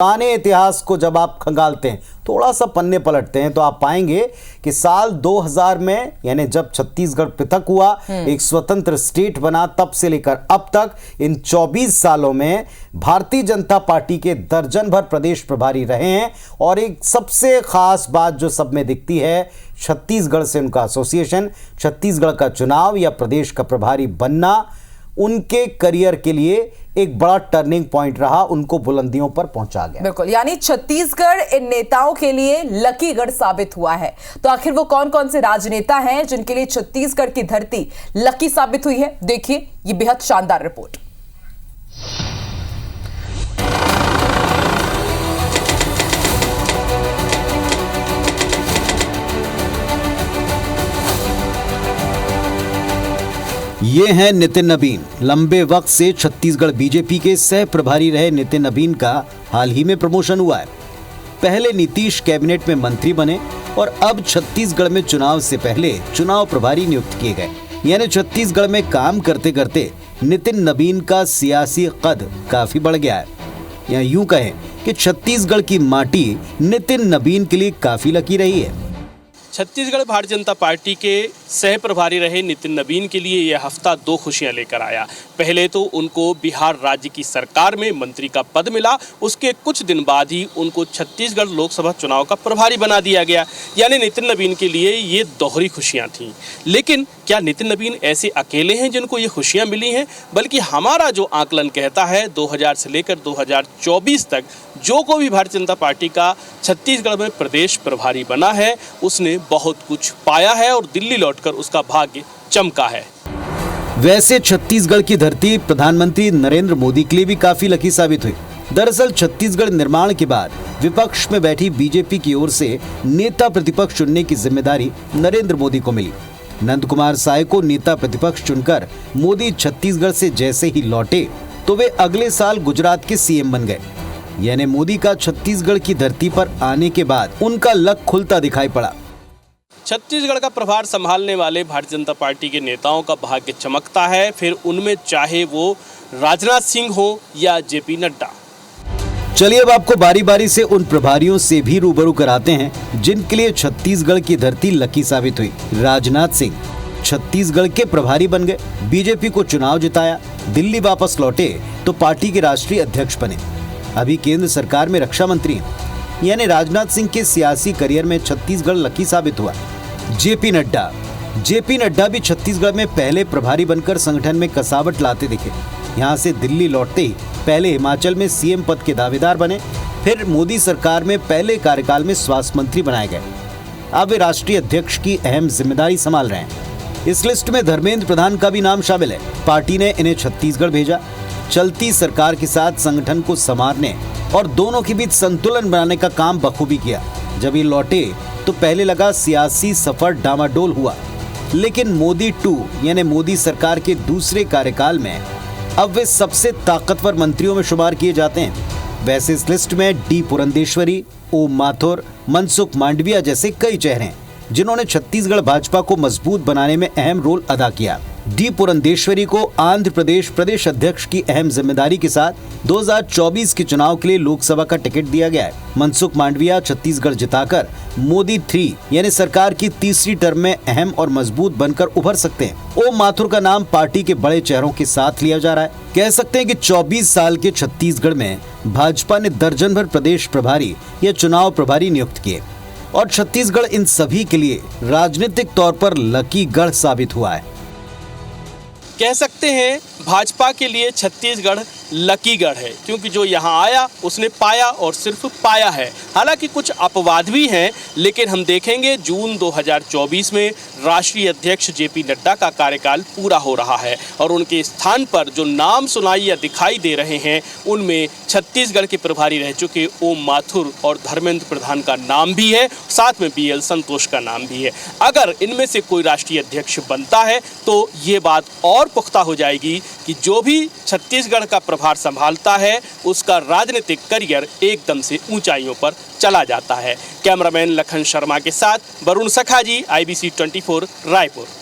पुराने इतिहास को जब आप खंगालते हैं, थोड़ा सा पन्ने पलटते हैं, तो आप पाएंगे कि साल 2000 में, यानी जब छत्तीसगढ़ पृथक हुआ, एक स्वतंत्र स्टेट बना, तब से लेकर अब तक इन 24 सालों में भारतीय जनता पार्टी के दर्जन भर प्रदेश प्रभारी रहे हैं। और एक सबसे खास बात जो सब में दिखती है, छत्तीसगढ़ से उनका एसोसिएशन, छत्तीसगढ़ का चुनाव या प्रदेश का प्रभारी बनना उनके करियर के लिए एक बड़ा टर्निंग पॉइंट रहा, उनको बुलंदियों पर पहुंचा गया। बिल्कुल, यानी छत्तीसगढ़ इन नेताओं के लिए लकी गढ़ साबित हुआ है। तो आखिर वो कौन कौन से राजनेता हैं जिनके लिए छत्तीसगढ़ की धरती लकी साबित हुई है? देखिए ये बेहद शानदार रिपोर्ट। ये हैं नितिन नबीन। लंबे वक्त से छत्तीसगढ़ बीजेपी के सह प्रभारी रहे नितिन नबीन का हाल ही में प्रमोशन हुआ है। पहले नीतीश कैबिनेट में मंत्री बने और अब छत्तीसगढ़ में चुनाव से पहले चुनाव प्रभारी नियुक्त किए गए। यानी छत्तीसगढ़ में काम करते करते नितिन नबीन का सियासी कद काफी बढ़ गया है। या यूं कहें कि छत्तीसगढ़ की माटी नितिन नबीन के लिए काफी लकी रही है। छत्तीसगढ़ भारतीय जनता पार्टी के सह प्रभारी रहे नितिन नबीन के लिए यह हफ्ता दो खुशियां लेकर आया। पहले तो उनको बिहार राज्य की सरकार में मंत्री का पद मिला, उसके कुछ दिन बाद ही उनको छत्तीसगढ़ लोकसभा चुनाव का प्रभारी बना दिया गया। यानी नितिन नबीन के लिए ये दोहरी खुशियां थीं। लेकिन क्या नितिन नबीन ऐसे अकेले हैं जिनको ये खुशियां मिली हैं? बल्कि हमारा जो आकलन कहता है 2000 से लेकर 2024 तक जो कोई भी भारतीय जनता पार्टी का छत्तीसगढ़ में प्रदेश प्रभारी बना है, उसने बहुत कुछ पाया है और दिल्ली लौटकर उसका भाग्य चमका है। वैसे छत्तीसगढ़ की धरती प्रधानमंत्री नरेंद्र मोदी के लिए भी काफी लकी साबित हुई। दरअसल छत्तीसगढ़ निर्माण के बाद विपक्ष में बैठी बीजेपी की ओर से नेता प्रतिपक्ष चुनने की जिम्मेदारी नरेंद्र मोदी को मिली। नंद कुमार साय को नेता प्रतिपक्ष चुनकर मोदी छत्तीसगढ़ से जैसे ही लौटे तो वे अगले साल गुजरात के सीएम बन गए। यानी मोदी का छत्तीसगढ़ की धरती पर आने के बाद उनका लक खुलता दिखाई पड़ा। छत्तीसगढ़ का प्रभार संभालने वाले भारतीय जनता पार्टी के नेताओं का भाग्य चमकता है, फिर उनमें चाहे वो राजनाथ सिंह हो या जेपी नड्डा। चलिए अब आपको बारी बारी से उन प्रभारियों से भी रूबरू कराते हैं जिनके लिए छत्तीसगढ़ की धरती लकी साबित हुई। राजनाथ सिंह छत्तीसगढ़ के प्रभारी बन गए, बीजेपी को चुनाव जिताया, दिल्ली वापस लौटे तो पार्टी के राष्ट्रीय अध्यक्ष बने। अभी केंद्र सरकार में रक्षा मंत्री हैं। यानी राजनाथ सिंह के सियासी करियर में छत्तीसगढ़ लकी साबित हुआ। जेपी नड्डा भी छत्तीसगढ़ में पहले प्रभारी बनकर संगठन में कसावट लाते दिखे। यहाँ से दिल्ली लौटते ही पहले हिमाचल में सीएम पद के दावेदार बने, फिर मोदी सरकार में पहले कार्यकाल में स्वास्थ्य मंत्री बनाए गए। अब वे राष्ट्रीय अध्यक्ष की अहम जिम्मेदारी संभाल रहे हैं। इस लिस्ट में धर्मेंद्र प्रधान का भी नाम शामिल है। पार्टी ने इन्हें छत्तीसगढ़ भेजा, चलती सरकार के साथ संगठन को संवारने और दोनों के बीच संतुलन बनाने का काम बखूबी किया। जब ये लौटे तो पहले लगा सियासी सफर डामाडोल हुआ, लेकिन मोदी 2 यानी मोदी सरकार के दूसरे कार्यकाल में अब वे सबसे ताकतवर मंत्रियों में शुमार किए जाते हैं। वैसे इस लिस्ट में डी पुरंदेश्वरी, ओम माथुर, मनसुख मांडविया जैसे कई चेहरे हैं जिन्होंने छत्तीसगढ़ भाजपा को मजबूत बनाने में अहम रोल अदा किया। डी पुरंदेश्वरी को आंध्र प्रदेश प्रदेश अध्यक्ष की अहम जिम्मेदारी के साथ 2024 के चुनाव के लिए लोकसभा का टिकट दिया गया है। मनसुख मांडविया छत्तीसगढ़ जिताकर मोदी 3 यानी सरकार की तीसरी टर्म में अहम और मजबूत बनकर उभर सकते हैं। ओम माथुर का नाम पार्टी के बड़े चेहरों के साथ लिया जा रहा है। कह सकते हैं कि 24 साल के छत्तीसगढ़ में भाजपा ने दर्जन भर प्रदेश प्रभारी या चुनाव प्रभारी नियुक्त किए और छत्तीसगढ़ इन सभी के लिए राजनीतिक तौर पर लकी गढ़ साबित हुआ है। कह सकते हैं भाजपा के लिए छत्तीसगढ़ लकी गढ़ है, क्योंकि जो यहाँ आया उसने पाया और सिर्फ पाया है। हालांकि कुछ अपवाद भी हैं, लेकिन हम देखेंगे जून 2024 में राष्ट्रीय अध्यक्ष जेपी नड्डा का कार्यकाल पूरा हो रहा है और उनके स्थान पर जो नाम सुनाई या दिखाई दे रहे हैं उनमें छत्तीसगढ़ के प्रभारी रह चुके ओम माथुर और धर्मेंद्र प्रधान का नाम भी है, साथ में बीएल संतोष का नाम भी है। अगर इनमें से कोई राष्ट्रीय अध्यक्ष बनता है तो ये बात और पुख्ता हो जाएगी कि जो भी छत्तीसगढ़ का प्रभार संभालता है उसका राजनीतिक करियर एकदम से ऊंचाइयों पर चला जाता है। कैमरामैन लखन शर्मा के साथ वरुण सखाजी, IBC 24 रायपुर।